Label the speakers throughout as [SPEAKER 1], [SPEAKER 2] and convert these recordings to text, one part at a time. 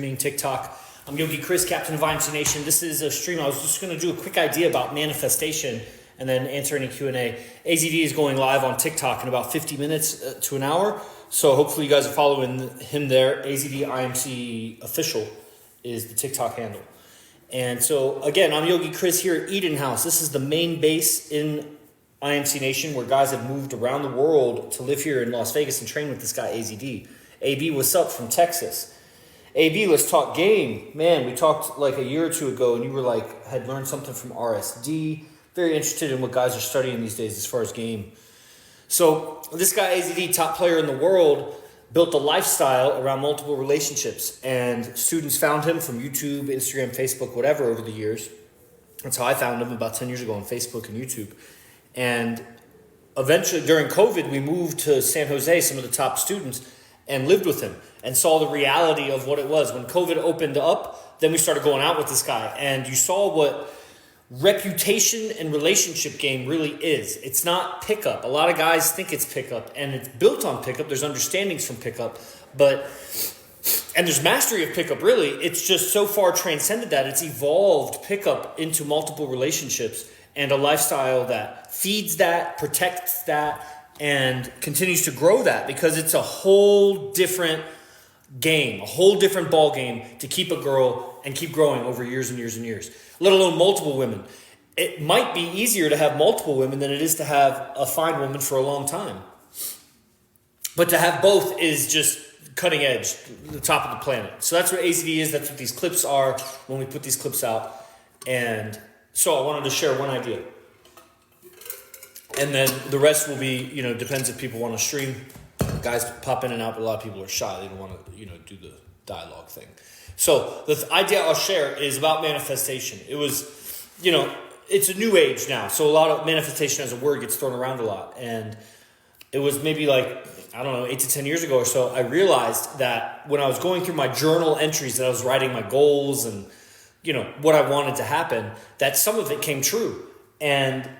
[SPEAKER 1] TikTok. I'm Yogi Chris, Captain of IMC Nation. This is a stream. I was just going to do a quick idea about manifestation and then answer any Q&A. AZD is going live on TikTok in about 50 minutes to an hour. So hopefully you guys are following him there. AZD IMC Official is the TikTok handle. And so again, I'm Yogi Chris here at Eden House. This is the main base in IMC Nation where guys have moved around the world to live here in Las Vegas and train with this guy AZD. AB, what's up from Texas? AB, let's talk game. Man, we talked like a year or two ago and you were like, had learned something from RSD. Very interested in what guys are studying these days as far as game. So this guy AZD, top player in the world, built a lifestyle around multiple relationships, and students found him from YouTube, Instagram, Facebook, whatever over the years. That's how I found him about 10 years ago on Facebook and YouTube. And eventually during COVID, we moved to San Jose, some of the top students, and lived with him and saw the reality of what it was. When COVID opened up, then we started going out with this guy, and you saw what reputation and relationship game really is. It's not pickup. A lot of guys think it's pickup, and it's built on pickup. There's understandings from pickup, and there's mastery of pickup, really. It's just so far transcended that. It's evolved pickup into multiple relationships and a lifestyle that feeds that, protects that, and continues to grow that, because it's a whole different game, a whole different ball game to keep a girl and keep growing over years and years and years, let alone multiple women. It might be easier to have multiple women than it is to have a fine woman for a long time. But to have both is just cutting edge, the top of the planet. So that's what AZD is. That's what these clips are when we put these clips out. And so I wanted to share one idea. And then the rest will be, depends if people want to stream. Guys pop in and out, but a lot of people are shy. They don't want to, do the dialogue thing. So the idea I'll share is about manifestation. It was, it's a new age now. So a lot of manifestation as a word gets thrown around a lot. And it was maybe 8 to 10 years ago or so, I realized that when I was going through my journal entries, that I was writing my goals and, what I wanted to happen, that some of it came true. And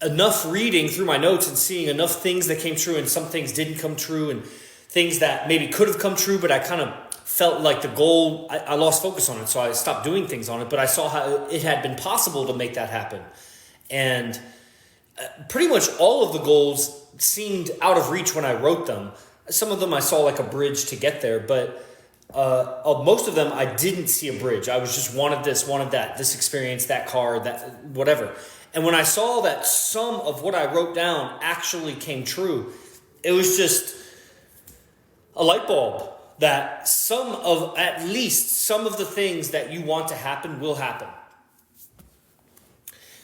[SPEAKER 1] enough reading through my notes and seeing enough things that came true and some things didn't come true and things that maybe could have come true, but I kind of felt like the goal, I lost focus on it, so I stopped doing things on it, but I saw how it had been possible to make that happen. And pretty much all of the goals seemed out of reach when I wrote them. Some of them I saw like a bridge to get there, but most of them I didn't see a bridge. I was just wanted this, wanted that, this experience, that car, that whatever. And when I saw that some of what I wrote down actually came true, it was just a light bulb that at least some of the things that you want to happen will happen.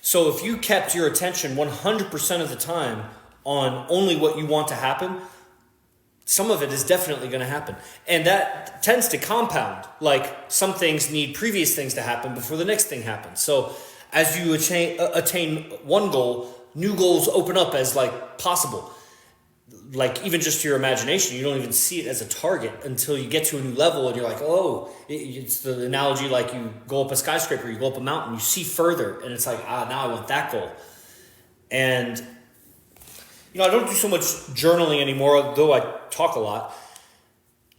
[SPEAKER 1] So if you kept your attention 100% of the time on only what you want to happen, some of it is definitely going to happen. And that tends to compound. Like some things need previous things to happen before the next thing happens. So as you attain one goal, new goals open up as possible. Like even just to your imagination, you don't even see it as a target until you get to a new level and you're like, oh, it's the analogy like you go up a skyscraper, you go up a mountain, you see further and it's like, now I want that goal. And, I don't do so much journaling anymore, though I talk a lot.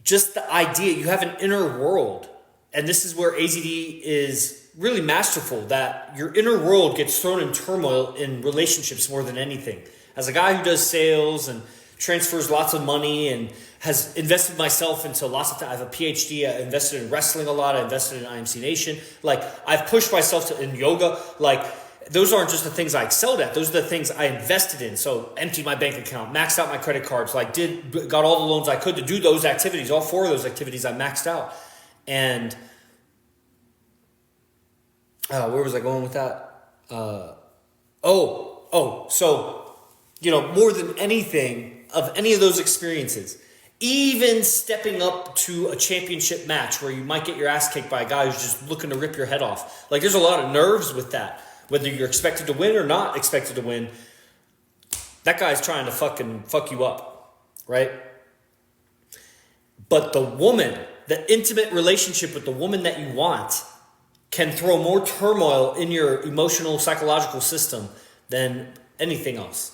[SPEAKER 1] Just the idea, you have an inner world. And this is where AZD is really masterful, that your inner world gets thrown in turmoil in relationships more than anything. As a guy who does sales and transfers lots of money and has invested myself into lots of things. I have a PhD, I invested in wrestling a lot, I invested in IMC Nation. I've pushed myself in yoga. Those aren't just the things I excelled at, those are the things I invested in. So emptied my bank account, maxed out my credit cards, got all the loans I could to do those activities. All 4 of those activities I maxed out. And where was I going with that? So, more than anything of any of those experiences, even stepping up to a championship match where you might get your ass kicked by a guy who's just looking to rip your head off. There's a lot of nerves with that, whether you're expected to win or not expected to win. That guy's trying to fucking fuck you up, right? But the intimate relationship with the woman that you want can throw more turmoil in your emotional, psychological system than anything else.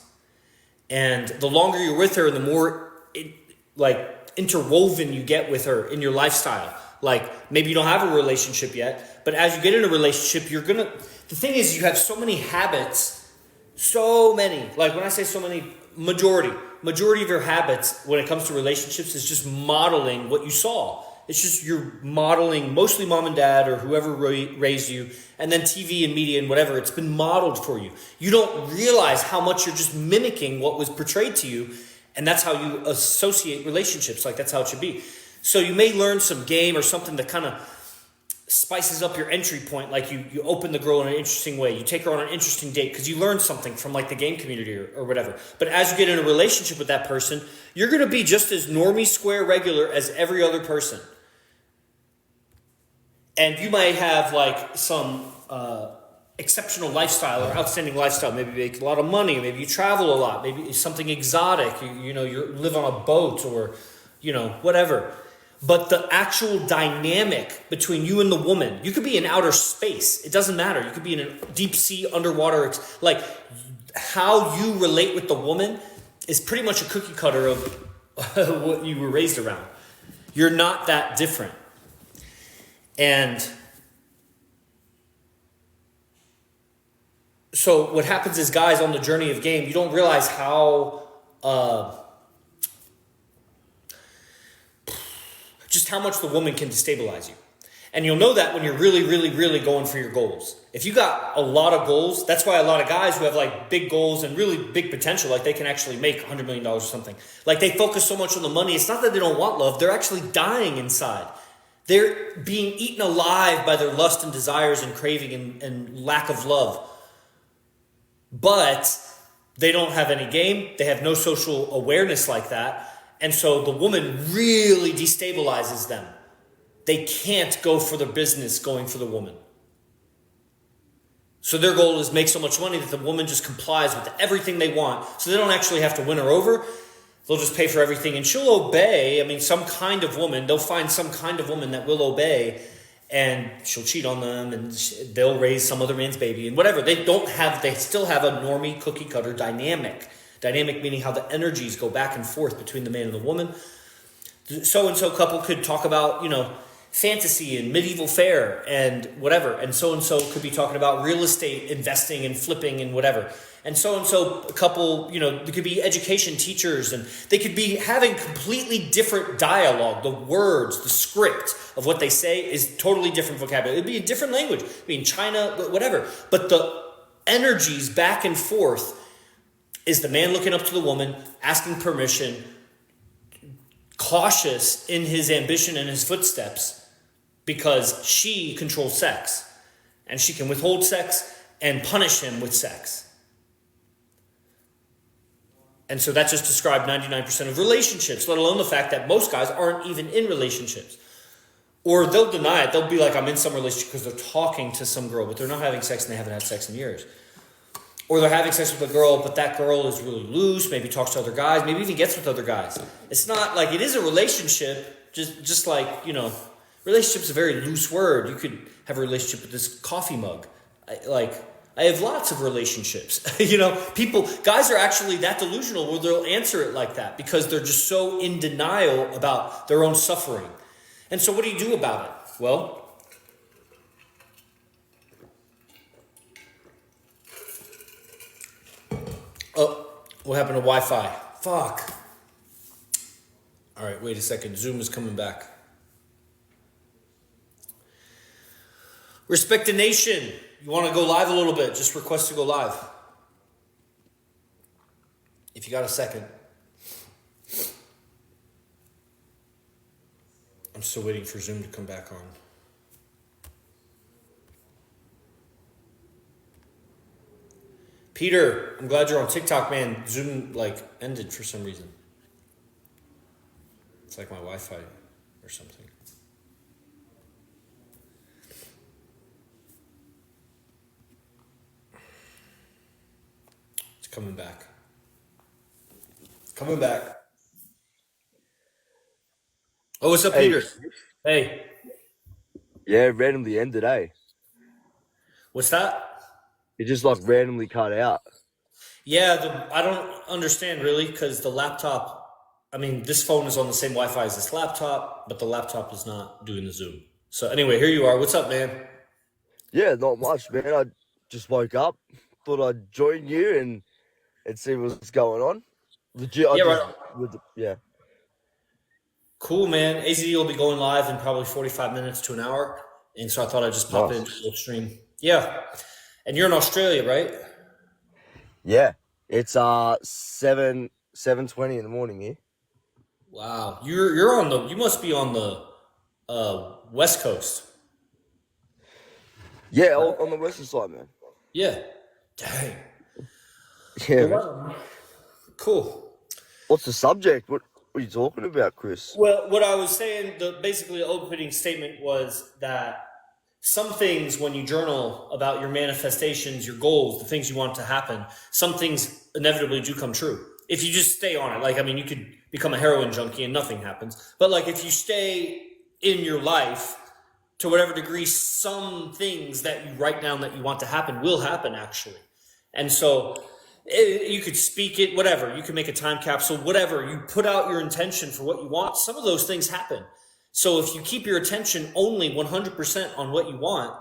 [SPEAKER 1] And the longer you're with her, the more interwoven you get with her in your lifestyle. Like maybe you don't have a relationship yet, but as you get in a relationship, the thing is you have so many habits, so many, like when I say so many, majority of your habits when it comes to relationships is just modeling what you saw. It's just you're modeling mostly mom and dad or whoever raised you, and then TV and media and whatever. It's been modeled for you. You don't realize how much you're just mimicking what was portrayed to you, and that's how you associate relationships. Like that's how it should be. So you may learn some game or something that kind of spices up your entry point. Like you open the girl in an interesting way. You take her on an interesting date because you learned something from like the game community or whatever. But as you get in a relationship with that person, you're going to be just as normie, square, regular as every other person. And you might have like some exceptional lifestyle or outstanding lifestyle. Maybe you make a lot of money. Maybe you travel a lot. Maybe it's something exotic. You live on a boat or, whatever. But the actual dynamic between you and the woman, you could be in outer space. It doesn't matter. You could be in a deep sea, underwater. Like how you relate with the woman is pretty much a cookie cutter of what you were raised around. You're not that different. And so what happens is, guys, on the journey of game, you don't realize how just how much the woman can destabilize you. And you'll know that when you're really, really, really going for your goals. If you got a lot of goals, that's why a lot of guys who have like big goals and really big potential, like they can actually make $100 million or something. Like they focus so much on the money. It's not that they don't want love. They're actually dying inside. They're being eaten alive by their lust and desires and craving and lack of love. But they don't have any game. They have no social awareness like that. And so the woman really destabilizes them. They can't go for the business going for the woman. So their goal is make so much money that the woman just complies with everything they want. So they don't actually have to win her over. They'll just pay for everything. And she'll obey. I mean, some kind of woman. They'll find some kind of woman that will obey. And she'll cheat on them. And they'll raise some other man's baby. And whatever. They still have a normie cookie cutter dynamic. Dynamic meaning how the energies go back and forth between the man and the woman. So-and-so couple could talk about, fantasy and medieval fair and whatever. And so-and-so could be talking about real estate, investing and flipping and whatever. And so-and-so couple, there could be education teachers, and they could be having completely different dialogue. The words, the script of what they say is totally different vocabulary. It'd be a different language. It'd be in China, whatever. But the energies back and forth is the man looking up to the woman, asking permission, cautious in his ambition and his footsteps, because she controls sex. And she can withhold sex and punish him with sex. And so that just described 99% of relationships, let alone the fact that most guys aren't even in relationships. Or they'll deny it. They'll be like, I'm in some relationship because they're talking to some girl, but they're not having sex and they haven't had sex in years. Or they're having sex with a girl, but that girl is really loose, maybe talks to other guys, maybe even gets with other guys. It's not like, it is a relationship, just like, relationship's a very loose word. You could have a relationship with this coffee mug. I have lots of relationships. Guys are actually that delusional where they'll answer it like that because they're just so in denial about their own suffering. And so what do you do about it? Well, what happened to Wi-Fi? Fuck. All right, wait a second. Zoom is coming back. Respect the nation. You want to go live a little bit? Just request to go live. If you got a second. I'm still waiting for Zoom to come back on. Peter, I'm glad you're on TikTok, man. Zoom ended for some reason. It's like my Wi-Fi or something. It's coming back. Coming back. Oh, what's up,
[SPEAKER 2] Hey,
[SPEAKER 1] Peter? Hey,
[SPEAKER 2] yeah, randomly ended, eh?
[SPEAKER 1] what's that?
[SPEAKER 2] It just randomly cut out.
[SPEAKER 1] Yeah, I don't understand really because the laptop. I mean, this phone is on the same Wi-Fi as this laptop, but the laptop is not doing the Zoom. So anyway, here you are. What's up, man?
[SPEAKER 2] Yeah, not much, man. I just woke up, thought I'd join you and see what's going on. Legit, I
[SPEAKER 1] Yeah,
[SPEAKER 2] just
[SPEAKER 1] right.
[SPEAKER 2] yeah.
[SPEAKER 1] Cool, man. AZD will be going live in probably 45 minutes to an hour. And so I thought I'd just pop in
[SPEAKER 2] Nice.
[SPEAKER 1] to the stream. Yeah. And you're in Australia, right?
[SPEAKER 2] Yeah, it's 7:20 in the morning here.
[SPEAKER 1] Wow. You're on the, you must be on the West Coast.
[SPEAKER 2] Yeah, on the western side, man.
[SPEAKER 1] Yeah. Dang.
[SPEAKER 2] Yeah, man.
[SPEAKER 1] Wow. Cool.
[SPEAKER 2] What's the subject? What are you talking about, Chris?
[SPEAKER 1] Well, what I was saying, basically the opening statement was that some things, when you journal about your manifestations, your goals, the things you want to happen, some things inevitably do come true. If you just stay on it, like, I mean, you could become a heroin junkie and nothing happens. But like, if you stay in your life to whatever degree, some things that you write down that you want to happen will happen actually. And so you could speak it, whatever. You can make a time capsule, whatever. You put out your intention for what you want. Some of those things happen. So if you keep your attention only 100% on what you want,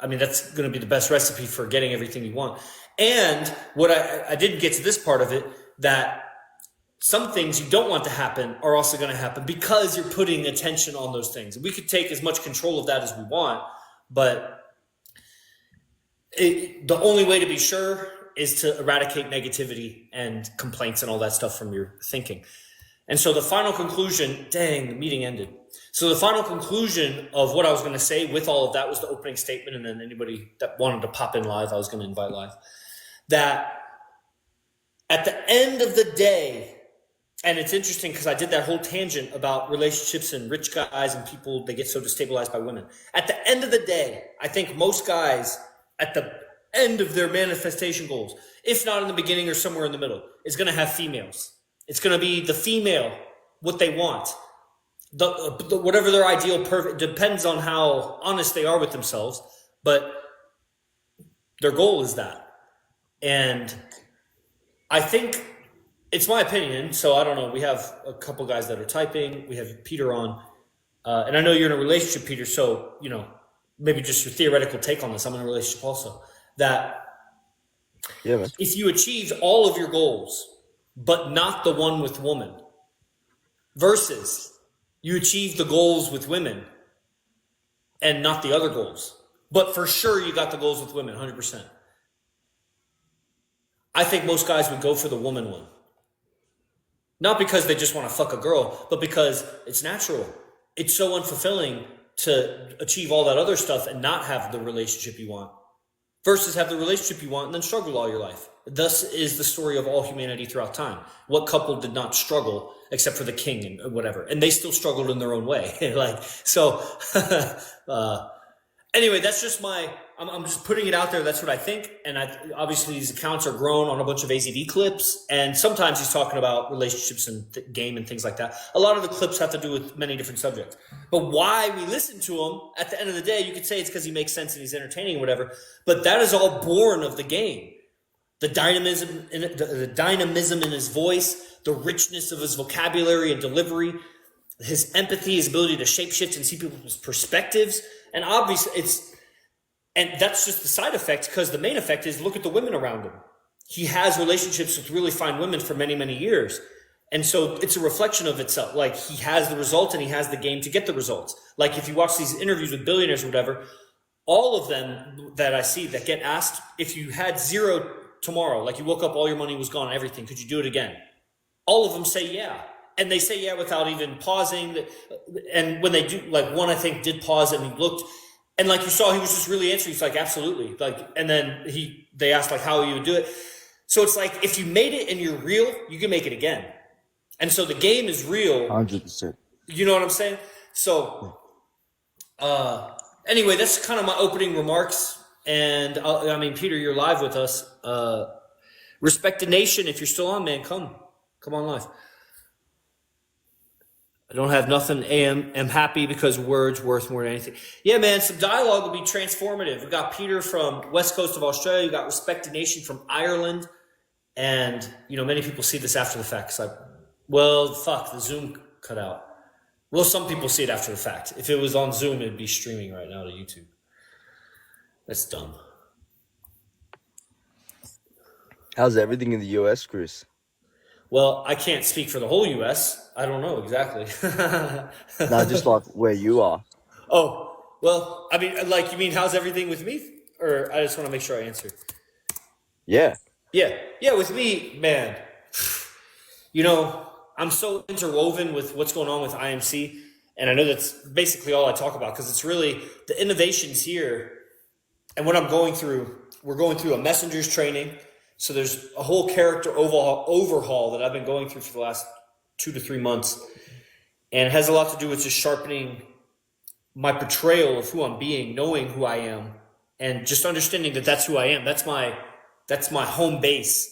[SPEAKER 1] I mean, that's going to be the best recipe for getting everything you want. And what I didn't get to this part of it, that some things you don't want to happen are also going to happen because you're putting attention on those things. We could take as much control of that as we want, but the only way to be sure is to eradicate negativity and complaints and all that stuff from your thinking. And so the final conclusion, dang, the meeting ended. So the final conclusion of what I was going to say with all of that was the opening statement, and then anybody that wanted to pop in live, I was going to invite live. That at the end of the day, and it's interesting because I did that whole tangent about relationships and rich guys and people, they get so destabilized by women. At the end of the day, I think most guys at the end of their manifestation goals, if not in the beginning or somewhere in the middle, is going to have females. It's going to be the female, what they want. Whatever their ideal perfect, depends on how honest they are with themselves, but their goal is that. And I think it's my opinion, so I don't know. We have a couple guys that are typing. We have Peter on. And I know you're in a relationship, Peter, so, you know, maybe just your theoretical take on this. I'm in a relationship also. That
[SPEAKER 2] Yeah, man.
[SPEAKER 1] if you achieved all of your goals, but not the one with woman, versus you achieved the goals with women and not the other goals, but for sure you got the goals with women, 100%. I think most guys would go for the woman one. Not because they just want to fuck a girl, but because it's natural. It's so unfulfilling to achieve all that other stuff and not have the relationship you want, versus have the relationship you want and then struggle all your life. Thus is the story of all humanity throughout time. What couple did not struggle except for the king and whatever? And they still struggled in their own way. Like, so, anyway, that's just I'm just putting it out there. That's what I think. And obviously these accounts are grown on a bunch of AZD clips. And sometimes he's talking about relationships and game and things like that. A lot of the clips have to do with many different subjects. But why we listen to him, at the end of the day, you could say it's because he makes sense and he's entertaining or whatever. But that is all born of the game. The dynamism in his voice, the richness of his vocabulary and delivery, his empathy, his ability to shapeshift and see people's perspectives. And obviously and that's just the side effect, because the main effect is look at the women around him. He has relationships with really fine women for many, many years. And so it's a reflection of itself. Like, he has the result and he has the game to get the results. Like, if you watch these interviews with billionaires or whatever, all of them that I see that get asked, if you had zero tomorrow, like you woke up, all your money was gone, everything, could you do it again? All of them say yeah. And they say yeah without even pausing. And when they do, like, one I think did pause and he looked, and like you saw, he was just really answering. He's like, absolutely. Like, and then they asked like how you would do it. So it's like, if you made it and you're real, you can make it again. And so the game is real.
[SPEAKER 2] 100%.
[SPEAKER 1] You know what I'm saying? So, anyway, that's kind of my opening remarks. And I mean, Peter, you're live with us. Respect the nation. If you're still on, man, come on live. I don't have nothing. I'm happy because words worth more than anything. Yeah, man, some dialogue will be transformative. We got Peter from West Coast of Australia. We got Respect the Nation from Ireland. And, you know, many people see this after the fact because I Well, fuck, the Zoom cut out. Well, some people see it after the fact. If it was on Zoom, it'd be streaming right now to YouTube. That's dumb.
[SPEAKER 2] How's everything in the US, Chris?
[SPEAKER 1] Well, I can't speak for the whole U.S. I don't know exactly.
[SPEAKER 2] No, just like where you are.
[SPEAKER 1] Oh, well, I mean, like, you mean how's everything with me? Or I just want to make sure I answer.
[SPEAKER 2] Yeah.
[SPEAKER 1] Yeah, with me, man. You know, I'm so interwoven with what's going on with IMC, and I know that's basically all I talk about because it's really the innovations here and what I'm going through. We're going through a messenger's training, so there's a whole character overhaul that I've been going through for the last 2 to 3 months, and it has a lot to do with just sharpening my portrayal of who I'm being, knowing who I am, and just understanding that that's who I am. That's my home base,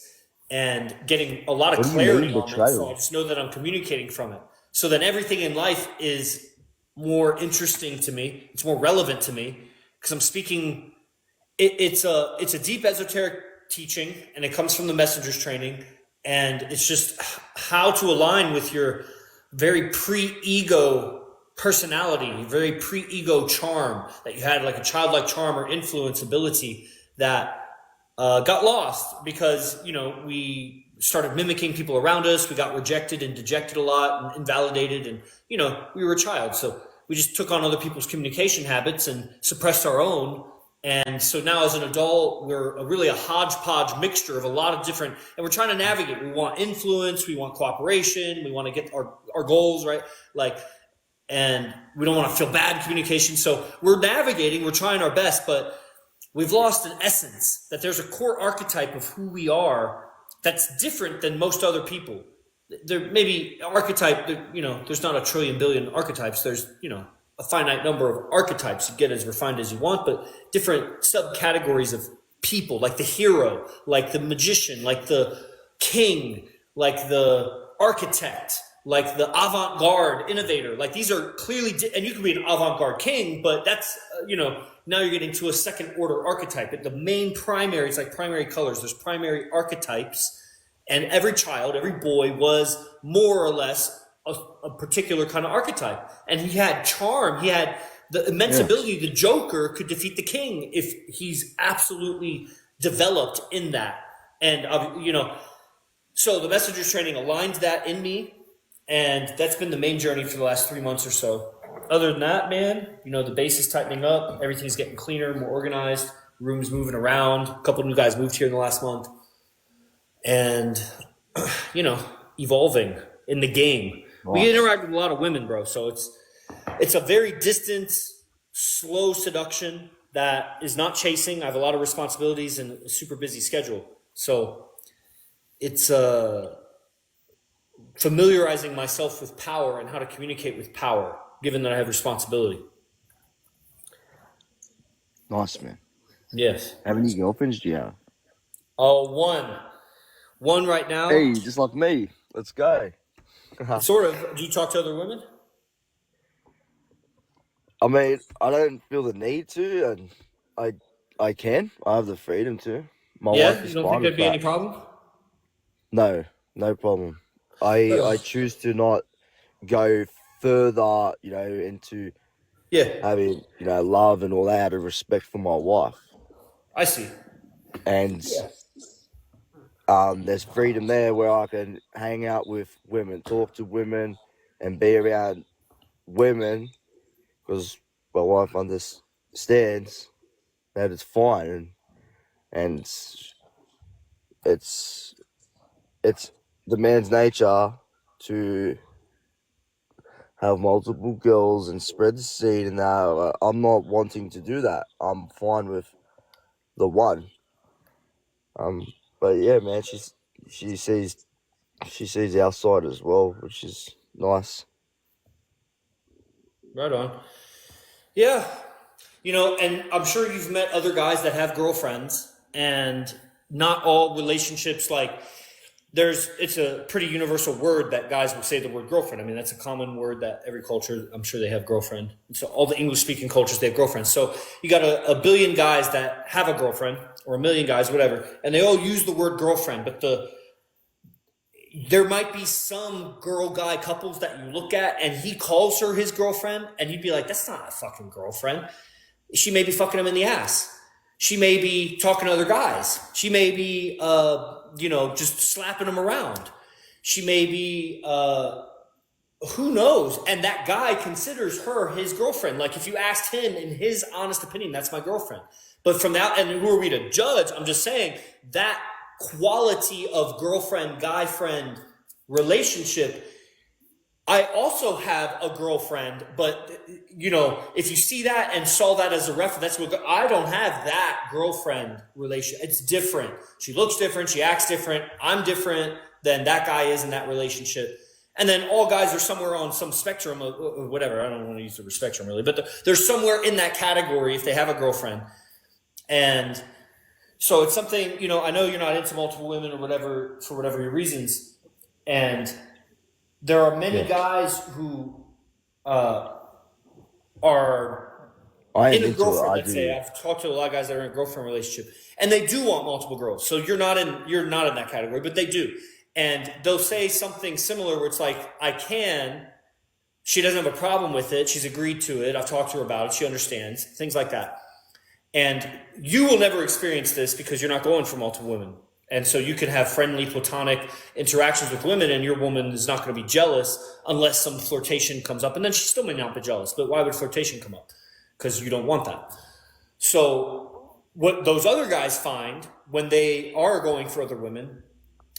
[SPEAKER 1] and getting a lot of
[SPEAKER 2] What do you
[SPEAKER 1] clarity
[SPEAKER 2] mean
[SPEAKER 1] on it. So I
[SPEAKER 2] betrayal?
[SPEAKER 1] just know that I'm communicating from it. So then everything in life is more interesting to me. It's more relevant to me because I'm speaking. It's a deep esoteric teaching, and it comes from the messenger's training, and it's just how to align with your very pre-ego personality, very pre-ego charm that you had, like a childlike charm or influence ability that got lost because we started mimicking people around us. We got rejected and dejected a lot and invalidated, and we were a child, so we just took on other people's communication habits and suppressed our own. And so now as an adult, we're really a hodgepodge mixture of a lot of different, and we're trying to navigate. We want influence, we want cooperation, we want to get our goals, right? Like, and we don't want to feel bad in communication. So we're navigating, we're trying our best, but we've lost an essence, that there's a core archetype of who we are that's different than most other people. There may be archetype, there's not a trillion billion archetypes. There's, a finite number of archetypes. You get as refined as you want, but different subcategories of people, like the hero, like the magician, like the king, like the architect, like the avant-garde innovator. Like these are clearly, and you can be an avant-garde king, but that's, now you're getting to a second order archetype. But the main primary, it's like primary colors. There's primary archetypes, and every child, every boy was more or less a particular kind of archetype. And he had charm. He had the immense
[SPEAKER 2] Yes.
[SPEAKER 1] ability. The Joker could defeat the king if he's absolutely developed in that. And, so the messenger's training aligned that in me. And that's been the main journey for the last 3 months or so. Other than that, man, the base is tightening up. Everything's getting cleaner, more organized. Rooms moving around. A couple new guys moved here in the last month. And, evolving in the game. We
[SPEAKER 2] Nice.
[SPEAKER 1] interact with a lot of women, bro. So it's a very distant, slow seduction that is not chasing. I have a lot of responsibilities and a super busy schedule. So it's familiarizing myself with power and how to communicate with power, given that I have responsibility.
[SPEAKER 2] Nice, man.
[SPEAKER 1] Yes.
[SPEAKER 2] How many girlfriends do you have?
[SPEAKER 1] Oh, one right now.
[SPEAKER 2] Hey, just like me. Let's go.
[SPEAKER 1] Sort of. Do you talk to other women?
[SPEAKER 2] I mean, I don't feel the need to, and I can. I have the freedom to. My
[SPEAKER 1] Yeah.
[SPEAKER 2] wife
[SPEAKER 1] You
[SPEAKER 2] is
[SPEAKER 1] don't
[SPEAKER 2] fine
[SPEAKER 1] think there'd
[SPEAKER 2] with
[SPEAKER 1] be any
[SPEAKER 2] that.
[SPEAKER 1] problem?
[SPEAKER 2] No, no problem. I choose to not go further, into
[SPEAKER 1] Yeah.
[SPEAKER 2] having, love and all that out of respect for my wife.
[SPEAKER 1] I see.
[SPEAKER 2] And
[SPEAKER 1] Yeah.
[SPEAKER 2] there's freedom there where I can hang out with women, talk to women, and be around women because my wife understands that it's fine, and it's it's the man's nature to have multiple girls and spread the seed and that. I'm not wanting to do that. I'm fine with the one. But yeah, man, she sees our side as well, which is nice.
[SPEAKER 1] Right on. Yeah. And I'm sure you've met other guys that have girlfriends, and not all relationships, like, it's a pretty universal word that guys will say the word girlfriend. I mean, that's a common word that every culture, I'm sure they have girlfriend. So all the English speaking cultures, they have girlfriends. So you got a billion guys that have a girlfriend, or a million guys, whatever, and they all use the word girlfriend, but there might be some girl guy couples that you look at and he calls her his girlfriend and you'd be like, that's not a fucking girlfriend. She may be fucking him in the ass. She may be talking to other guys. She may be, just slapping him around. She may be, who knows? And that guy considers her his girlfriend. Like if you asked him in his honest opinion, that's my girlfriend. But from that, and who are we to judge? I'm just saying that quality of girlfriend, guy friend relationship. I also have a girlfriend, but if you see that and saw that as a reference, that's what I don't have that girlfriend relation. It's different. She looks different. She acts different. I'm different than that guy is in that relationship. And then all guys are somewhere on some spectrum of whatever. I don't want to use the word spectrum really, but they're somewhere in that category if they have a girlfriend. And so it's something, I know you're not into multiple women or whatever, for whatever your reasons. And there are many guys who are in a girlfriend, let's say. I've talked to a lot of guys that are in a girlfriend relationship, and they do want multiple girls. So you're not in that category, but they do. And they'll say something similar where it's like, she doesn't have a problem with it. She's agreed to it. I've talked to her about it. She understands, things like that. And you will never experience this because you're not going for multiple women. And so you can have friendly, platonic interactions with women and your woman is not going to be jealous unless some flirtation comes up. And then she still may not be jealous. But why would flirtation come up? Because you don't want that. So what those other guys find when they are going for other women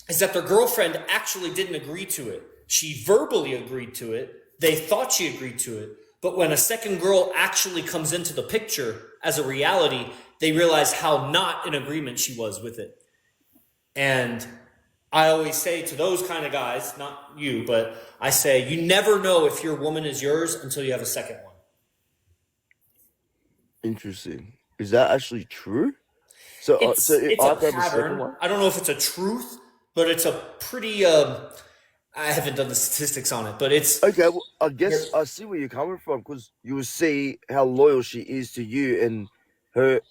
[SPEAKER 1] is that their girlfriend actually didn't agree to it. She verbally agreed to it. They thought she agreed to it. But when a second girl actually comes into the picture as a reality, they realize how not in agreement she was with it. And I always say to those kind of guys, not you, but I say, you never know if your woman is yours until you have a second one.
[SPEAKER 2] Interesting. Is that actually true? So
[SPEAKER 1] it's
[SPEAKER 2] if I
[SPEAKER 1] a
[SPEAKER 2] have a second
[SPEAKER 1] pattern.
[SPEAKER 2] one?
[SPEAKER 1] I don't know if it's a truth, but it's a pretty, I haven't done the statistics on it, but it's...
[SPEAKER 2] Okay, well, I guess I see where you're coming from because you will see how loyal she is to you and her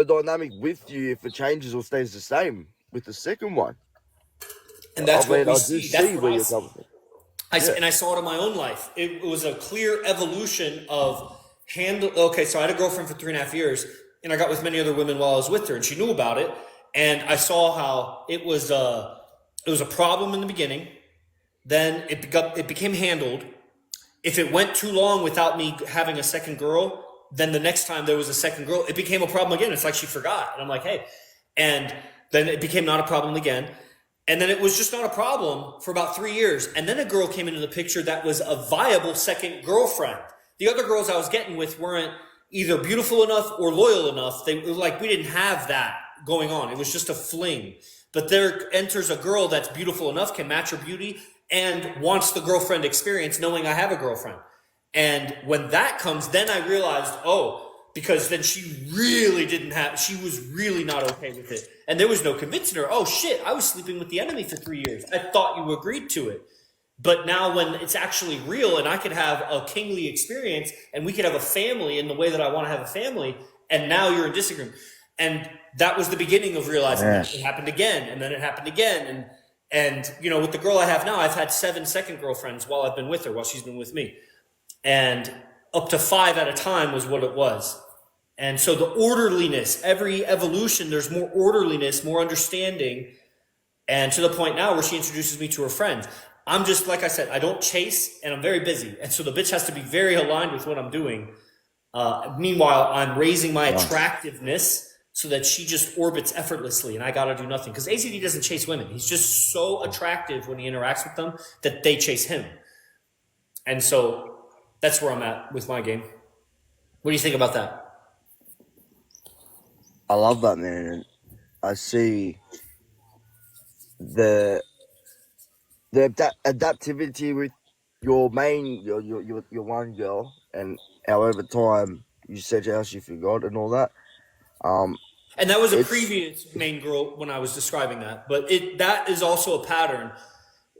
[SPEAKER 2] dynamic with you if it changes or stays the same with the second one.
[SPEAKER 1] And that's what we
[SPEAKER 2] I
[SPEAKER 1] see.
[SPEAKER 2] do
[SPEAKER 1] That's
[SPEAKER 2] see
[SPEAKER 1] what
[SPEAKER 2] where
[SPEAKER 1] I
[SPEAKER 2] you're
[SPEAKER 1] see.
[SPEAKER 2] coming from.
[SPEAKER 1] And I saw it in my own life. It was a clear evolution of okay, so I had a girlfriend for 3.5 years, and I got with many other women while I was with her, and she knew about it. And I saw how it was a problem in the beginning. Then it became handled. If it went too long without me having a second girl, then the next time there was a second girl, it became a problem again. It's like she forgot. And I'm like, hey. And then it became not a problem again. And then it was just not a problem for about 3 years. And then a girl came into the picture that was a viable second girlfriend. The other girls I was getting with weren't either beautiful enough or loyal enough. They were like, we didn't have that going on. It was just a fling. But there enters a girl that's beautiful enough, can match her beauty, and wants the girlfriend experience knowing I have a girlfriend. And when that comes, then I realized, because then she was really not okay with it. And there was no convincing her, oh shit, I was sleeping with the enemy for 3 years. I thought you agreed to it. But now when it's actually real and I could have a kingly experience and we could have a family in the way that I want to have a family, and now you're in disagreement. And that was the beginning of realizing that it happened again, and then it happened again. And with the girl I have now, I've had 7 second girlfriends while I've been with her, while she's been with me. And up to 5 at a time was what it was. And so the orderliness, every evolution, there's more orderliness, more understanding. And to the point now where she introduces me to her friends. I'm just, like I said, I don't chase and I'm very busy. And so the bitch has to be very aligned with what I'm doing. Meanwhile, I'm raising my attractiveness so that she just orbits effortlessly and I got to do nothing. Because AZD doesn't chase women. He's just so attractive when he interacts with them that they chase him. And so that's where I'm at with my game. What do you think about that?
[SPEAKER 2] I love that, man. And I see the adaptivity with your one girl, and how over time you said how she forgot and all that.
[SPEAKER 1] And that was a previous main girl when I was describing that. But that is also a pattern.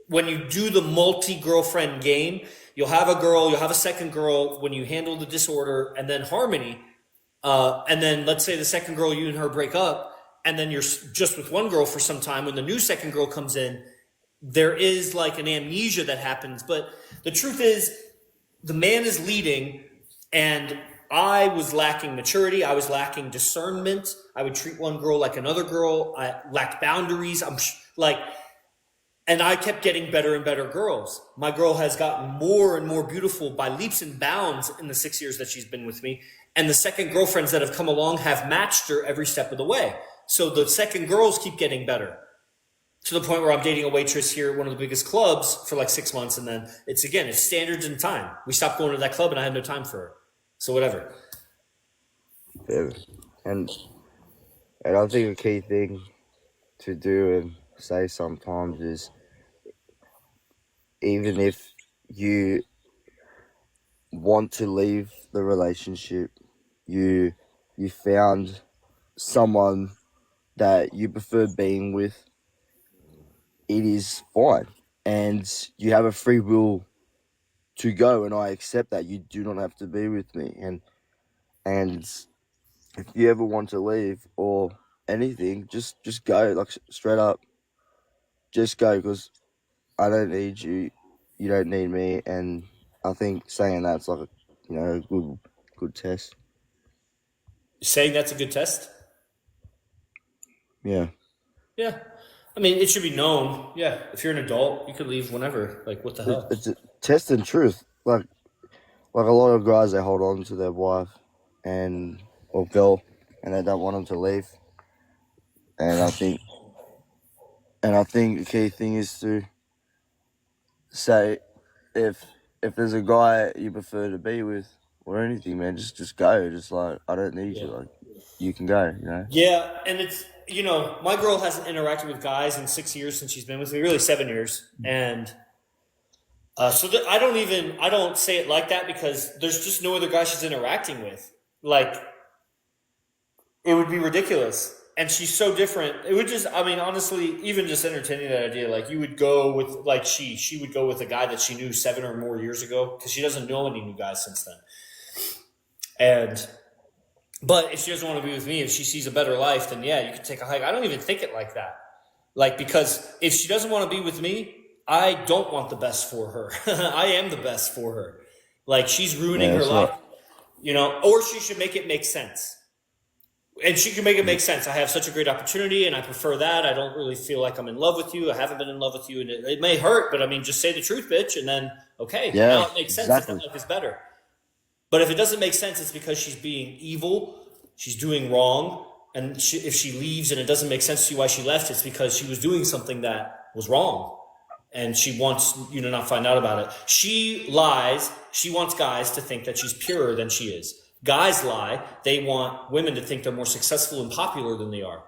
[SPEAKER 1] When you do the multi-girlfriend game, you'll have a girl, you'll have a second girl when you handle the disorder, and then harmony. And then let's say the second girl, you and her break up, and then you're just with one girl for some time. When the new second girl comes in, there is like an amnesia that happens. But the truth is, the man is leading, and I was lacking maturity. I was lacking discernment. I would treat one girl like another girl. I lacked boundaries. And I kept getting better and better girls. My girl has gotten more and more beautiful by leaps and bounds in the 6 years that she's been with me. And the second girlfriends that have come along have matched her every step of the way. So the second girls keep getting better, to the point where I'm dating a waitress here at one of the biggest clubs for like 6 months. And then it's standards and time. We stopped going to that club and I had no time for her. So whatever.
[SPEAKER 2] Yeah. And I think a key thing to do and say sometimes is, even if you want to leave the relationship, you found someone that you prefer being with, it is fine. And you have a free will to go, and I accept that. You do not have to be with me. And if you ever want to leave or anything, just go, like straight up. Just go, because I don't need you, you don't need me, and I think saying that's like a good test.
[SPEAKER 1] Saying that's a good test?
[SPEAKER 2] Yeah.
[SPEAKER 1] Yeah. I mean, it should be known. Yeah. If you're an adult, you could leave whenever. Like, what the hell?
[SPEAKER 2] It's a test and truth. Like a lot of guys, they hold on to their wife or girl, and they don't want them to leave. And I think the key thing is to say, if there's a guy you prefer to be with or anything, man, just go. Just like, I don't need you. Like, you can go.
[SPEAKER 1] Yeah, and it's, my girl hasn't interacted with guys in 6 years since she's been with me, really 7 years, and I don't say it like that because there's just no other guy she's interacting with. Like, it would be ridiculous. And she's so different. It would just, honestly, even just entertaining that idea, like you would go with, like she would go with a guy that she knew 7 or more years ago, because she doesn't know any new guys since then. But if she doesn't want to be with me, if she sees a better life, then yeah, you can take a hike. I don't even think it like that. Like, because if she doesn't want to be with me, I don't want the best for her. I am the best for her. Like, she's ruining her life, or she should make it make sense. And she can make it make sense. I have such a great opportunity, and I prefer that. I don't really feel like I'm in love with you. I haven't been in love with you, and it may hurt, but just say the truth, bitch, and then, okay, now it makes sense. Exactly. If that life is better. But if it doesn't make sense, it's because she's being evil, she's doing wrong, and if she leaves and it doesn't make sense to you why she left, it's because she was doing something that was wrong, and she wants you to not find out about it. She lies. She wants guys to think that she's purer than she is. Guys lie. They want women to think they're more successful and popular than they are.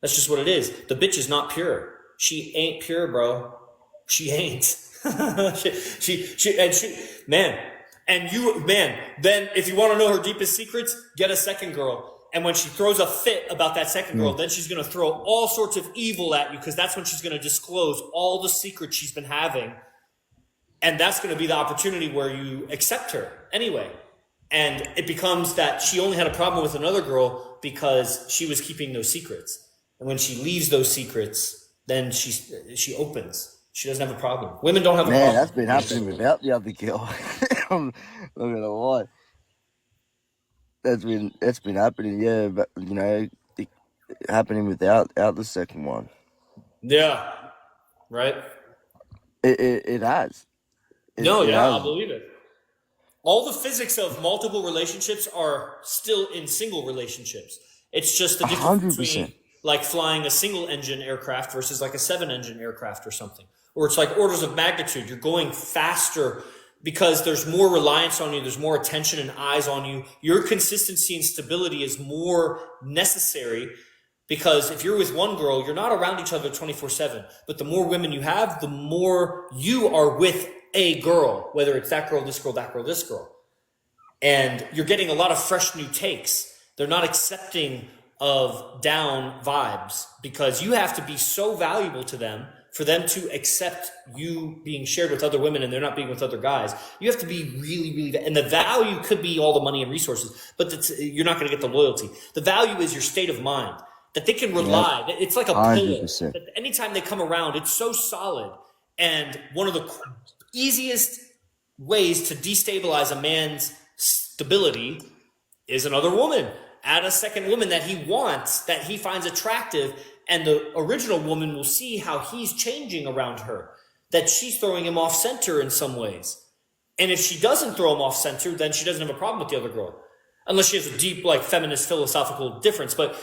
[SPEAKER 1] That's just what it is. The bitch is not pure. She ain't pure, bro. She ain't. Then if you want to know her deepest secrets, get a second girl. And when she throws a fit about that second girl, then she's going to throw all sorts of evil at you, because that's when she's going to disclose all the secrets she's been having. And that's going to be the opportunity where you accept her anyway. And it becomes that she only had a problem with another girl because she was keeping those secrets. And when she leaves those secrets, then she opens. She doesn't have a problem. Women don't have a problem.
[SPEAKER 2] Man, that's been happening without the other girl. I'm not gonna lie. That's been happening, yeah, but happening without the second one.
[SPEAKER 1] Yeah. Right?
[SPEAKER 2] It has.
[SPEAKER 1] I believe it. All the physics of multiple relationships are still in single relationships. It's just the difference 100%. Between like flying a single engine aircraft versus like a 7-engine aircraft or something. Or it's like orders of magnitude. You're going faster because there's more reliance on you. There's more attention and eyes on you. Your consistency and stability is more necessary, because if you're with one girl, you're not around each other 24/7. But the more women you have, the more you are with a girl, whether it's that girl, this girl, that girl, this girl. And you're getting a lot of fresh new takes. They're not accepting of down vibes, because you have to be so valuable to them for them to accept you being shared with other women and they're not being with other guys. You have to be really, really, and the value could be all the money and resources, but you're not going to get the loyalty. The value is your state of mind, that they can rely. It's like a pillow. That anytime they come around, it's so solid. And one of the easiest ways to destabilize a man's stability is another woman. Add a second woman that he wants, that he finds attractive, and the original woman will see how he's changing around her, that she's throwing him off center in some ways. And if she doesn't throw him off center, then she doesn't have a problem with the other girl. Unless she has a deep, like, feminist philosophical difference. But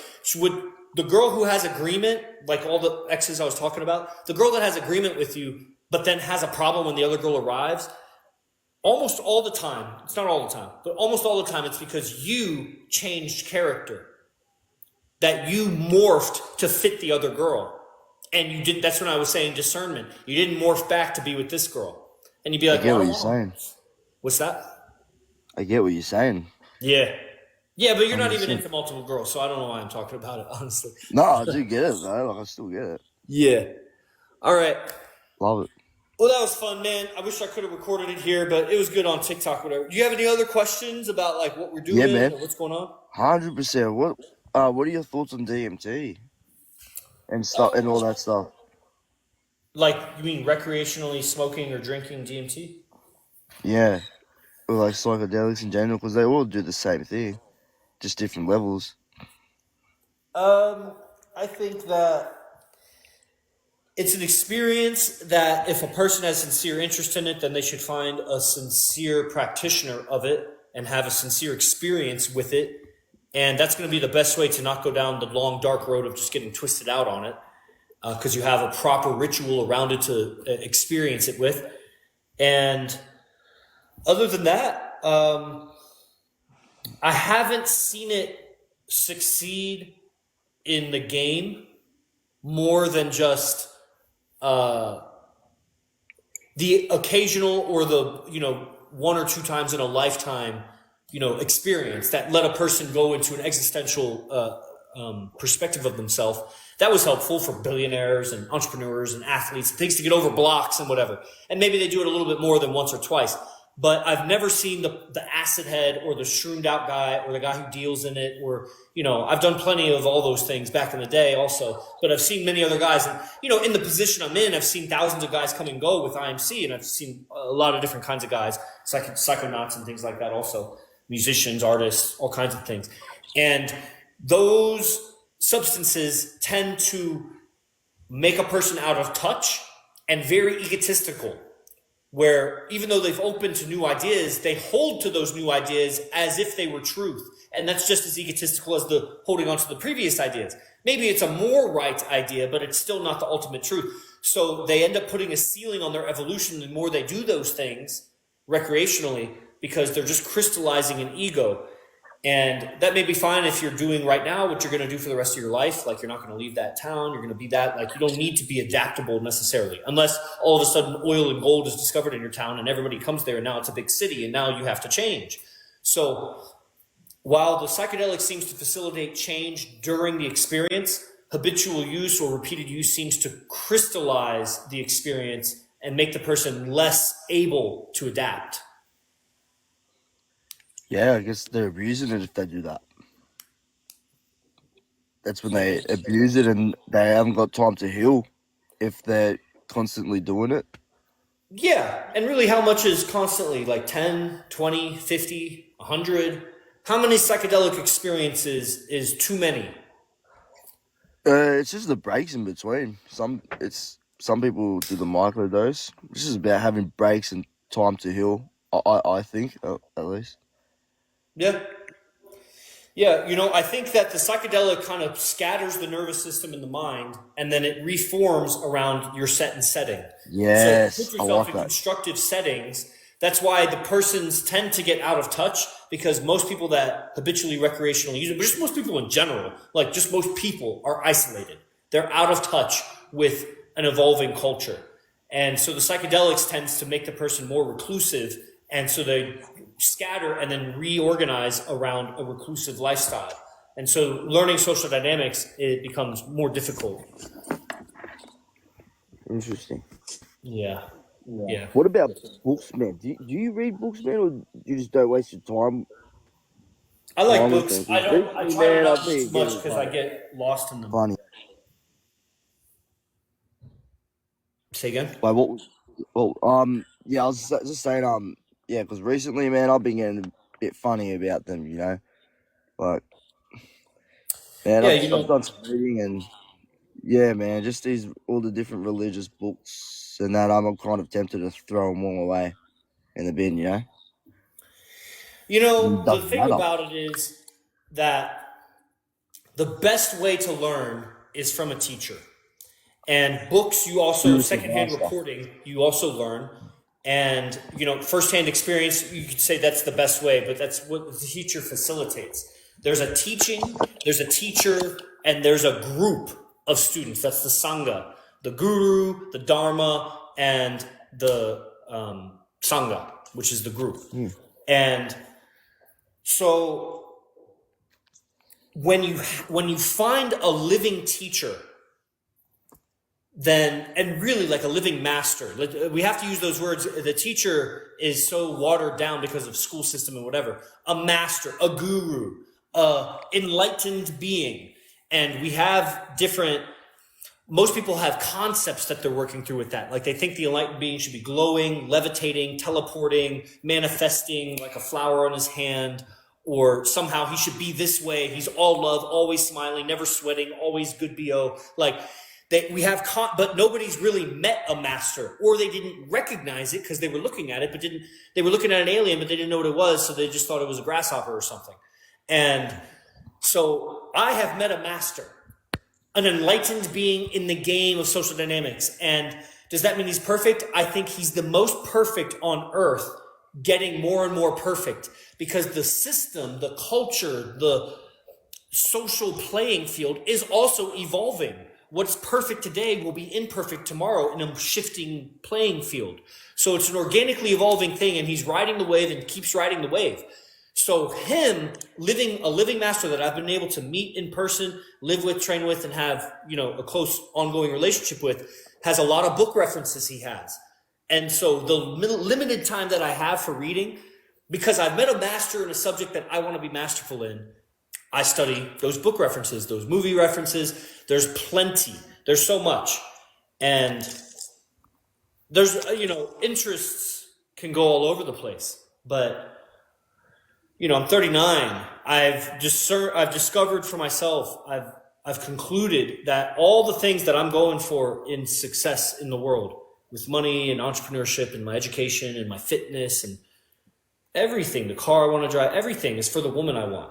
[SPEAKER 1] the girl who has agreement, like all the exes I was talking about, the girl that has agreement with you, but then has a problem when the other girl arrives, almost all the time, it's not all the time, but almost all the time, it's because you changed character. That you morphed to fit the other girl. And you did, that's when I was saying discernment. You didn't morph back to be with this girl. And you'd be like,
[SPEAKER 2] I get what you're saying.
[SPEAKER 1] What's that?
[SPEAKER 2] I get what you're saying.
[SPEAKER 1] Yeah. Yeah, but you're not
[SPEAKER 2] 100%.
[SPEAKER 1] even into multiple girls, so I don't know why I'm talking about it, honestly.
[SPEAKER 2] No, I do get it, though. Like, I still get it.
[SPEAKER 1] Yeah. All right.
[SPEAKER 2] Love it.
[SPEAKER 1] Well, that was fun, man. I wish I could have recorded it here, but it was good on TikTok, whatever. Do you have any other questions about like what we're doing
[SPEAKER 2] Yeah, man.
[SPEAKER 1] or what's going on?
[SPEAKER 2] 100%. What are your thoughts on DMT and stuff and all that stuff?
[SPEAKER 1] Like, you mean recreationally smoking or drinking DMT?
[SPEAKER 2] Yeah, or like psychedelics in general, because they all do the same thing, just different levels.
[SPEAKER 1] I think that it's an experience that if a person has sincere interest in it, then they should find a sincere practitioner of it and have a sincere experience with it. And that's going to be the best way to not go down the long, dark road of just getting twisted out on it, because you have a proper ritual around it to experience it with. And other than that, I haven't seen it succeed in the game more than just the occasional or the, one or two times in a lifetime, experience that let a person go into an existential perspective of themselves. That was helpful for billionaires and entrepreneurs and athletes, things to get over blocks and whatever. And maybe they do it a little bit more than once or twice. But I've never seen the acid head or the shroomed out guy or the guy who deals in it, or, I've done plenty of all those things back in the day also, but I've seen many other guys. And, in the position I'm in, I've seen thousands of guys come and go with IMC, and I've seen a lot of different kinds of guys, psychonauts and things like that also, musicians, artists, all kinds of things. And those substances tend to make a person out of touch and very egotistical, where even though they've opened to new ideas, they hold to those new ideas as if they were truth. And that's just as egotistical as the holding on to the previous ideas. Maybe it's a more right idea, but it's still not the ultimate truth. So they end up putting a ceiling on their evolution the more they do those things recreationally, because they're just crystallizing an ego. And that may be fine if you're doing right now what you're going to do for the rest of your life. Like, you're not going to leave that town. You're going to be that. Like, you don't need to be adaptable necessarily, unless all of a sudden oil and gold is discovered in your town and everybody comes there and now it's a big city and now you have to change. So while the psychedelic seems to facilitate change during the experience, habitual use or repeated use seems to crystallize the experience and make the person less able to adapt.
[SPEAKER 2] Yeah, I guess they're abusing it if they do that. That's when they abuse it and they haven't got time to heal if they're constantly doing it.
[SPEAKER 1] Yeah, and really how much is constantly? Like 10, 20, 50, 100? How many psychedelic experiences is too many?
[SPEAKER 2] It's just the breaks in between. Some people do the microdose. This is about having breaks and time to heal. I think at least.
[SPEAKER 1] Yeah. Yeah, I think that the psychedelic kind of scatters the nervous system in the mind, and then it reforms around your set and setting.
[SPEAKER 2] Yes,
[SPEAKER 1] So put
[SPEAKER 2] I
[SPEAKER 1] yourself
[SPEAKER 2] like
[SPEAKER 1] in
[SPEAKER 2] that.
[SPEAKER 1] constructive settings. That's why the persons tend to get out of touch, because most people that habitually recreationally use it, but just most people in general, like just most people are isolated. They're out of touch with an evolving culture. And so the psychedelics tends to make the person more reclusive, and so they scatter and then reorganize around a reclusive lifestyle. And so learning social dynamics, it becomes more difficult.
[SPEAKER 2] Interesting.
[SPEAKER 1] Yeah. Yeah.
[SPEAKER 2] What about books, man? Do you read books, man, or you just don't waste your time?
[SPEAKER 1] I like
[SPEAKER 2] on with
[SPEAKER 1] books.
[SPEAKER 2] things?
[SPEAKER 1] I try
[SPEAKER 2] Man,
[SPEAKER 1] not
[SPEAKER 2] I
[SPEAKER 1] to
[SPEAKER 2] think
[SPEAKER 1] too much
[SPEAKER 2] it's
[SPEAKER 1] because I get lost in them.
[SPEAKER 2] funny.
[SPEAKER 1] Say again.
[SPEAKER 2] Like what? Well, yeah, I was just saying, yeah, because recently, man, I've been getting a bit funny about them, you know. Like, man,
[SPEAKER 1] Yeah,
[SPEAKER 2] I've done some reading, and yeah, man, just these all the different religious books and that. I'm kind of tempted to throw them all away in the bin, you know. It
[SPEAKER 1] the
[SPEAKER 2] doesn't
[SPEAKER 1] thing
[SPEAKER 2] matter.
[SPEAKER 1] about it is that the best way to learn is from a teacher. And books, you also,
[SPEAKER 2] Spiritual
[SPEAKER 1] secondhand
[SPEAKER 2] master.
[SPEAKER 1] reporting, you also learn. And, firsthand experience, you could say that's the best way, but that's what the teacher facilitates. There's a teaching, there's a teacher, and there's a group of students. That's the Sangha, the Guru, the Dharma, and the Sangha, which is the group.
[SPEAKER 2] Hmm.
[SPEAKER 1] And so when you find a living teacher, then, and really like a living master, we have to use those words. The teacher is so watered down because of school system and whatever. A master, a guru, a enlightened being. And we have most people have concepts that they're working through with that. Like they think the enlightened being should be glowing, levitating, teleporting, manifesting like a flower on his hand, or somehow he should be this way. He's all love, always smiling, never sweating, always good BO. Like but nobody's really met a master, or they didn't recognize it because they were looking at it, they were looking at an alien, but they didn't know what it was. So they just thought it was a grasshopper or something. And so I have met a master, an enlightened being in the game of social dynamics. And does that mean he's perfect? I think he's the most perfect on earth, getting more and more perfect, because the system, the culture, the social playing field is also evolving. What's perfect today will be imperfect tomorrow in a shifting playing field. So it's an organically evolving thing, and he's riding the wave and keeps riding the wave. So him, a living master that I've been able to meet in person, live with, train with, and have, a close ongoing relationship with, has a lot of book references he has. And so the limited time that I have for reading, because I've met a master in a subject that I want to be masterful in, I study those book references, those movie references. There's plenty. There's so much. And there's, interests can go all over the place. But, I'm 39. I've discovered for myself, I've concluded that all the things that I'm going for in success in the world, with money and entrepreneurship and my education and my fitness and everything, the car I want to drive, everything is for the woman I want.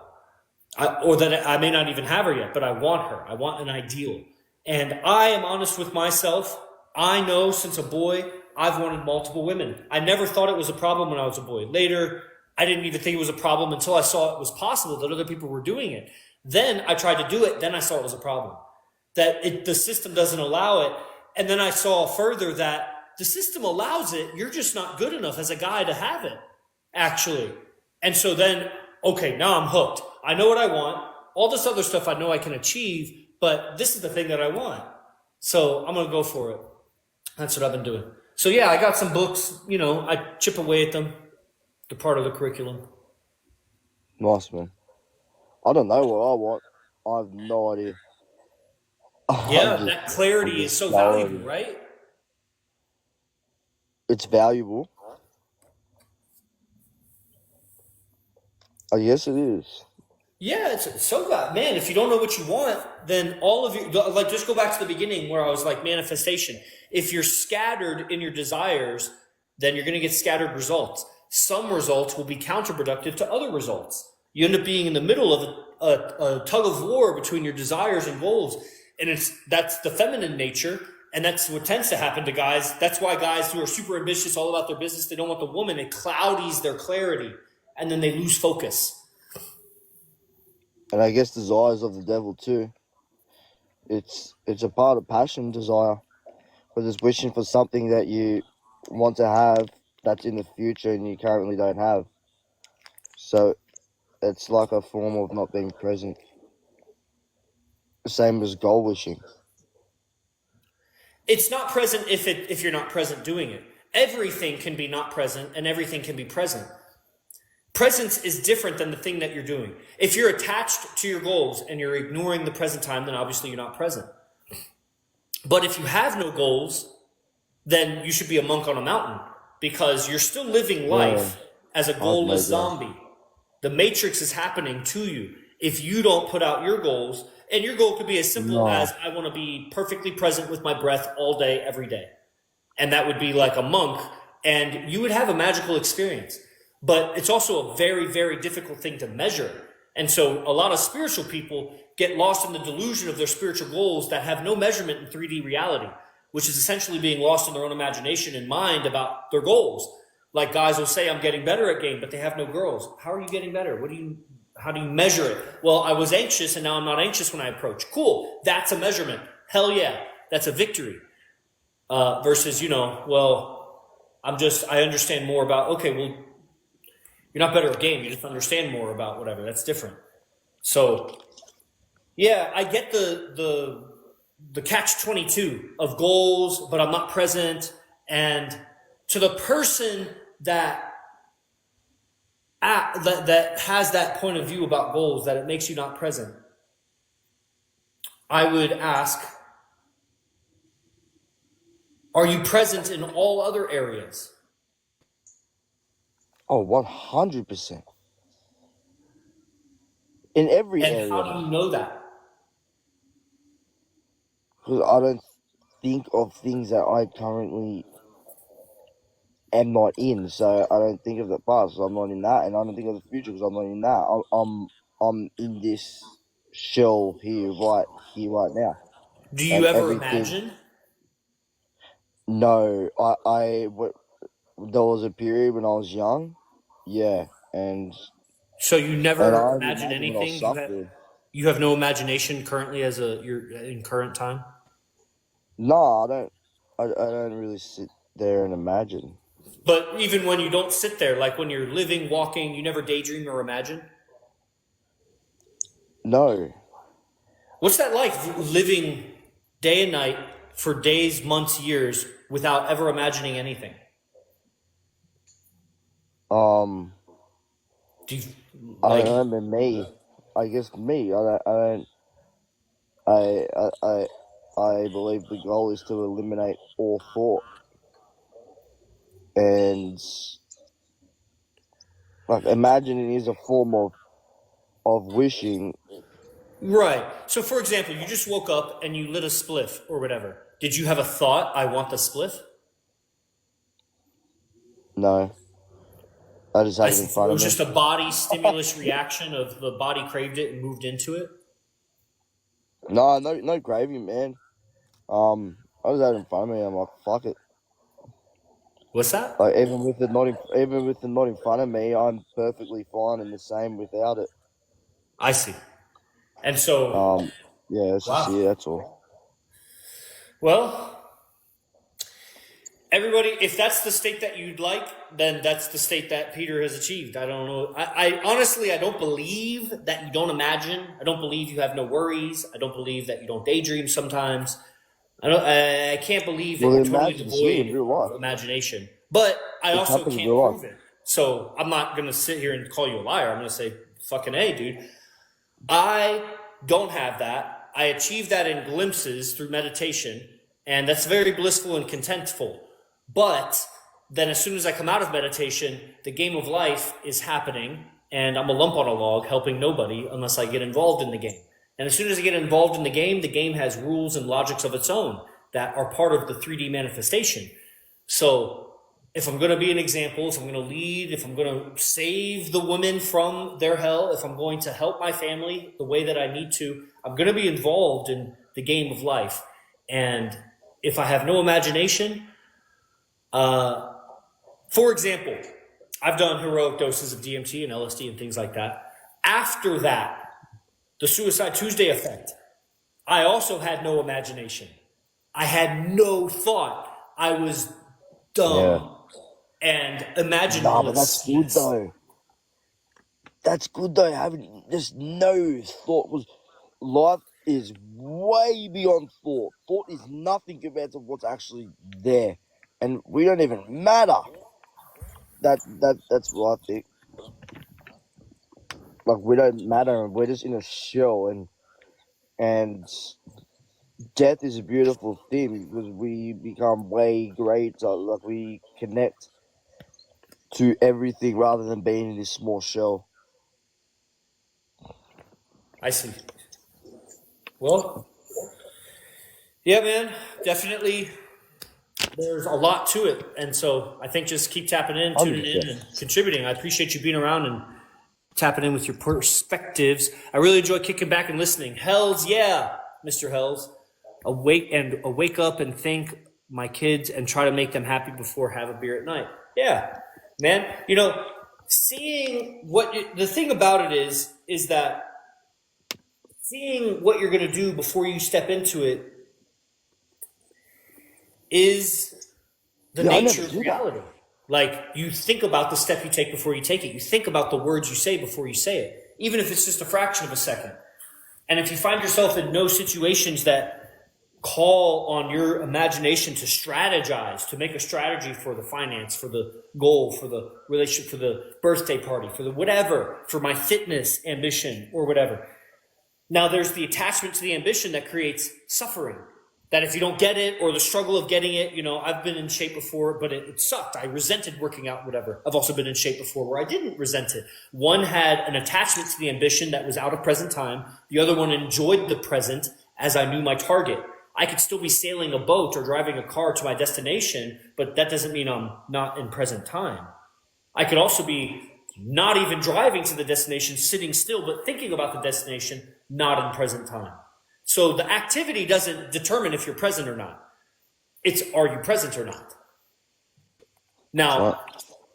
[SPEAKER 1] Or that I may not even have her yet, but I want her. I want an ideal. And I am honest with myself. I know since a boy, I've wanted multiple women. I never thought it was a problem when I was a boy. Later, I didn't even think it was a problem until I saw it was possible, that other people were doing it. Then I tried to do it. Then I saw it was a problem, that the system doesn't allow it. And then I saw further that the system allows it. You're just not good enough as a guy to have it, actually. And so then, okay, now I'm hooked. I know what I want. All this other stuff I know I can achieve, but this is the thing that I want. So I'm going to go for it. That's what I've been doing. So yeah, I got some books, I chip away at them. They're part of the curriculum.
[SPEAKER 2] Nice, man. I don't know what I want. I have no idea.
[SPEAKER 1] Yeah, that clarity is so valuable, right?
[SPEAKER 2] It's valuable. I guess it is.
[SPEAKER 1] Yeah, it's so bad. Man, if you don't know what you want, then all of you, like, just go back to the beginning where I was like, manifestation. If you're scattered in your desires, then you're going to get scattered results. Some results will be counterproductive to other results. You end up being in the middle of a tug of war between your desires and goals. And that's the feminine nature. And that's what tends to happen to guys. That's why guys who are super ambitious, all about their business, they don't want the woman. It cloudies their clarity. And then they lose focus.
[SPEAKER 2] And I guess desire is of the devil too. It's a part of passion, desire. Because it's wishing for something that you want to have that's in the future and you currently don't have. So it's like a form of not being present. Same as goal wishing.
[SPEAKER 1] It's not present if you're not present doing it. Everything can be not present and everything can be present. Presence is different than the thing that you're doing. If you're attached to your goals and you're ignoring the present time, then obviously you're not present. But if you have no goals then you should be a monk on a mountain because you're still living
[SPEAKER 2] Yeah,
[SPEAKER 1] life as a
[SPEAKER 2] I've
[SPEAKER 1] goalless
[SPEAKER 2] made that.
[SPEAKER 1] zombie. The matrix is happening to you if you don't put out your goals. And your goal could be as simple
[SPEAKER 2] No,
[SPEAKER 1] as I want to be perfectly present with my breath all day, every day. And that would be like a monk, and you would have a magical experience. But it's also a very, very difficult thing to measure. And so a lot of spiritual people get lost in the delusion of their spiritual goals that have no measurement in 3D reality, which is essentially being lost in their own imagination and mind about their goals. Like guys will say, I'm getting better at game, but they have no girls. How are you getting better? How do you measure it? Well, I was anxious and now I'm not anxious when I approach. Cool. That's a measurement. Hell yeah. That's a victory. Versus, well, I understand more about, okay, well, you're not better at game. You just understand more about whatever. That's different. So, yeah, I get the catch-22 of goals, but I'm not present. And to the person that has that point of view about goals, that it makes you not present, I would ask, are you present in all other areas?
[SPEAKER 2] oh, 100%. In every
[SPEAKER 1] And
[SPEAKER 2] area,
[SPEAKER 1] how do
[SPEAKER 2] man.
[SPEAKER 1] you know that?
[SPEAKER 2] Because I don't think of things that I currently am not in. So I don't think of the past, so I'm not in that, and I don't think of the future because I'm not in that. I'm in this shell here, right now,
[SPEAKER 1] Do you
[SPEAKER 2] and
[SPEAKER 1] ever
[SPEAKER 2] everything.
[SPEAKER 1] imagine?
[SPEAKER 2] No, there was a period when I was young, yeah,
[SPEAKER 1] So you
[SPEAKER 2] and
[SPEAKER 1] never
[SPEAKER 2] I only
[SPEAKER 1] imagine
[SPEAKER 2] imagined when I was
[SPEAKER 1] anything?
[SPEAKER 2] suffering.
[SPEAKER 1] You have no imagination currently as you're in current time?
[SPEAKER 2] No, I don't. I don't really sit there and imagine.
[SPEAKER 1] But even when you don't sit there, like when you're living, walking, you never daydream or imagine?
[SPEAKER 2] No,
[SPEAKER 1] What's that like living day and night for days, months, years without ever imagining anything?
[SPEAKER 2] um,
[SPEAKER 1] Do you
[SPEAKER 2] I
[SPEAKER 1] like
[SPEAKER 2] don't know. Me, I guess me. I don't. I I I I believe the goal is to eliminate all thought, and like imagining is a form of wishing.
[SPEAKER 1] right. So for example, you just woke up and you lit a spliff or whatever. Did you have a thought, I want the spliff?
[SPEAKER 2] No, I just
[SPEAKER 1] I
[SPEAKER 2] have it in
[SPEAKER 1] see. So it
[SPEAKER 2] front of
[SPEAKER 1] was
[SPEAKER 2] me.
[SPEAKER 1] just a body stimulus reaction of the body craved it and moved into it.
[SPEAKER 2] No, no gravy, man. I just had it in front of me. I'm like, fuck it.
[SPEAKER 1] What's that?
[SPEAKER 2] Like even with it not in front of me, I'm perfectly fine and the same without it.
[SPEAKER 1] I see. And so,
[SPEAKER 2] Um, yeah, it's just
[SPEAKER 1] wow.
[SPEAKER 2] yeah, that's all.
[SPEAKER 1] Well, everybody, if that's the state that you'd like, then that's the state that Peter has achieved. I don't know. I honestly, I don't believe that you don't imagine. I don't believe you have no worries. I don't believe that you don't daydream sometimes. I can't believe that
[SPEAKER 2] Well,
[SPEAKER 1] you're
[SPEAKER 2] the
[SPEAKER 1] totally
[SPEAKER 2] imagine here in
[SPEAKER 1] devoid
[SPEAKER 2] real life.
[SPEAKER 1] of imagination. But I
[SPEAKER 2] It
[SPEAKER 1] also
[SPEAKER 2] happens in
[SPEAKER 1] can't
[SPEAKER 2] real life.
[SPEAKER 1] prove it. So I'm not going to sit here and call you a liar. I'm going to say, fucking A, dude. I don't have that. I achieve that in glimpses through meditation, and that's very blissful and contentful. But then, as soon as I come out of meditation, the game of life is happening, and I'm a lump on a log helping nobody unless I get involved in the game. And as soon as I get involved in the game has rules and logics of its own that are part of the 3D manifestation. So if I'm going to be an example, if I'm going to lead, if I'm going to save the women from their hell, if I'm going to help my family the way that I need to, I'm going to be involved in the game of life. And if I have no imagination, for example, I've done heroic doses of DMT and LSD and things like that. After that, the Suicide Tuesday effect, I also had no imagination. I had no thought. I was
[SPEAKER 2] Yeah.
[SPEAKER 1] dumb and
[SPEAKER 2] Nah, but that's
[SPEAKER 1] imagineless.
[SPEAKER 2] good
[SPEAKER 1] Yes.
[SPEAKER 2] though. That's good though. Having just no thought, because life is way beyond thought. Thought is nothing compared to what's actually there, and we don't even matter. That's what I think. Like we don't matter, and we're just in a shell, and death is a beautiful thing because we become way greater. Like we connect to everything rather than being in this small shell.
[SPEAKER 1] I see. Well, yeah, man, definitely. There's a lot to it, and so I think just keep tapping in, tuning in,
[SPEAKER 2] 100%.
[SPEAKER 1] and contributing. I appreciate you being around and tapping in with your perspectives. I really enjoy kicking back and listening. Hells yeah, Mr. Hells. Wake up and think my kids and try to make them happy before have a beer at night. Yeah, man. You know, seeing the thing about it is that seeing what you're going to do before you step into it is the nature of reality. Like, you think about the step you take before you take it. You think about the words you say before you say it, even if it's just a fraction of a second. And if you find yourself in no situations that call on your imagination to strategize, to make a strategy for the finance, for the goal, for the relationship, for the birthday party, for the whatever, for my fitness ambition or whatever. Now there's the attachment to the ambition that creates suffering. That if you don't get it, or the struggle of getting it, you know, I've been in shape before, but it sucked. I resented working out, whatever. I've also been in shape before where I didn't resent it. One had an attachment to the ambition that was out of present time. The other one enjoyed the present as I knew my target. I could still be sailing a boat or driving a car to my destination, but that doesn't mean I'm not in present time. I could also be not even driving to the destination, sitting still, but thinking about the destination, not in present time. So the activity doesn't determine if you're present or not. It's, are you present or not? Now,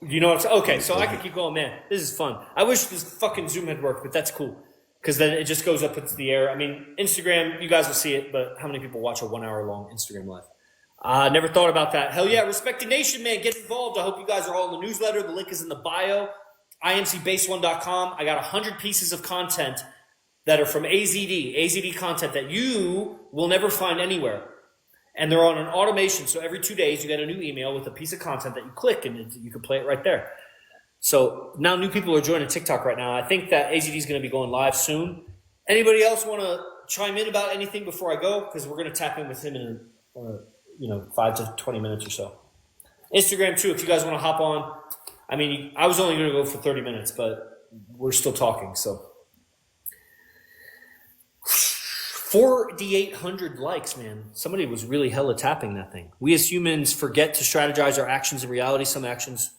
[SPEAKER 1] you know what's okay, so I could keep going, man. This is fun. I wish this fucking Zoom had worked, but that's cool. Because then it just goes up into the air. I mean, Instagram, you guys will see it, but how many people watch a 1 hour long Instagram live? I never thought about that. Hell yeah, Respected Nation, man, get involved. I hope you guys are all in the newsletter. The link is in the bio. IMCBase1.com. I got 100 pieces of content that are from AZD content that you will never find anywhere. And they're on an automation, so every 2 days you get a new email with a piece of content that you click and you can play it right there. So now new people are joining TikTok right now. I think that AZD is going to be going live soon. Anybody else want to chime in about anything before I go? Because we're going to tap in with him in 5 to 20 minutes or so. Instagram too, if you guys want to hop on. I mean, I was only going to go for 30 minutes, but we're still talking, so. 4,800 likes, man. Somebody was really hella tapping that thing. We as humans forget to strategize our actions in reality. Some actions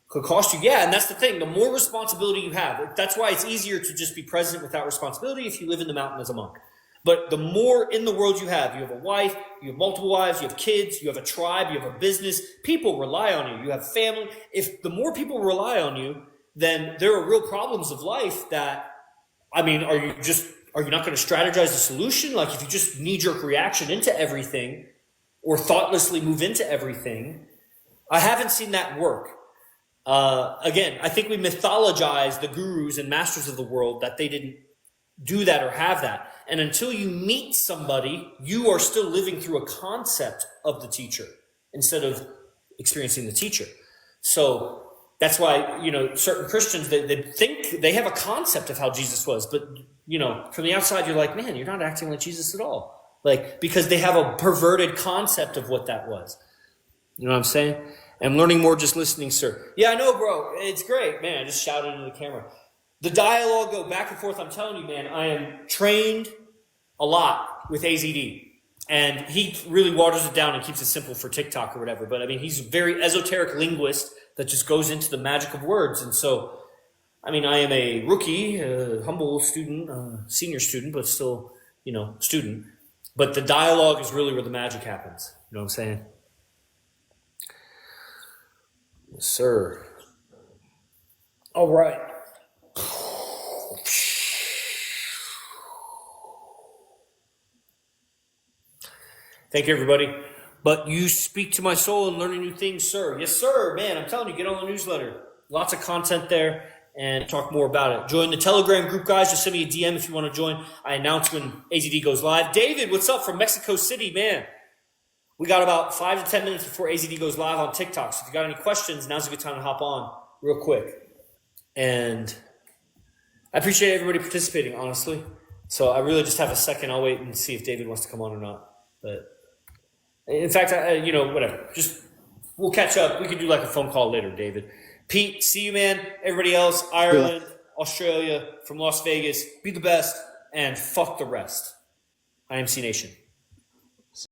[SPEAKER 1] could cost you. Yeah, and that's the thing. The more responsibility you have, that's why it's easier to just be present without responsibility if you live in the mountain as a monk. But the more in the world you have a wife, you have multiple wives, you have kids, you have a tribe, you have a business, people rely on you, you have family. If the more people rely on you, then there are real problems of life that, I mean, are you not going to strategize the solution? Like if you just knee-jerk reaction into everything or thoughtlessly move into everything, I haven't seen that work. Again, I think we mythologize the gurus and masters of the world that they didn't do that or have that. And until you meet somebody, you are still living through a concept of the teacher instead of experiencing the teacher. So that's why, certain Christians, they think they have a concept of how Jesus was, but, from the outside, you're like, man, you're not acting like Jesus at all. Like, because they have a perverted concept of what that was. You know what I'm saying? I'm learning more just listening, sir. Yeah, I know, bro. It's great. Man, I just shouted into the camera. The dialogue go back and forth. I'm telling you, man, I am trained a lot with AZD. And he really waters it down and keeps it simple for TikTok or whatever. But, I mean, he's a very esoteric linguist that just goes into the magic of words. And so, I mean, I am a rookie, humble student, senior student, but still, student. But the dialogue is really where the magic happens. You know what I'm saying? Yes, sir. All right. Thank you, everybody. But you speak to my soul and learning new things, sir. Yes, sir. Man, I'm telling you, get on the newsletter. Lots of content there and talk more about it. Join the Telegram group, guys. Just send me a DM if you want to join. I announce when AZD goes live. David, what's up from Mexico City, man? We got about 5 to 10 minutes before AZD goes live on TikTok. So if you got any questions, now's a good time to hop on real quick. And I appreciate everybody participating, honestly. So I really just have a second. I'll wait and see if David wants to come on or not. But in fact, whatever. Just we'll catch up. We could do like a phone call later, David. Pete, see you, man. Everybody else, Ireland, Australia, from Las Vegas, be the best and fuck the rest. IMC Nation.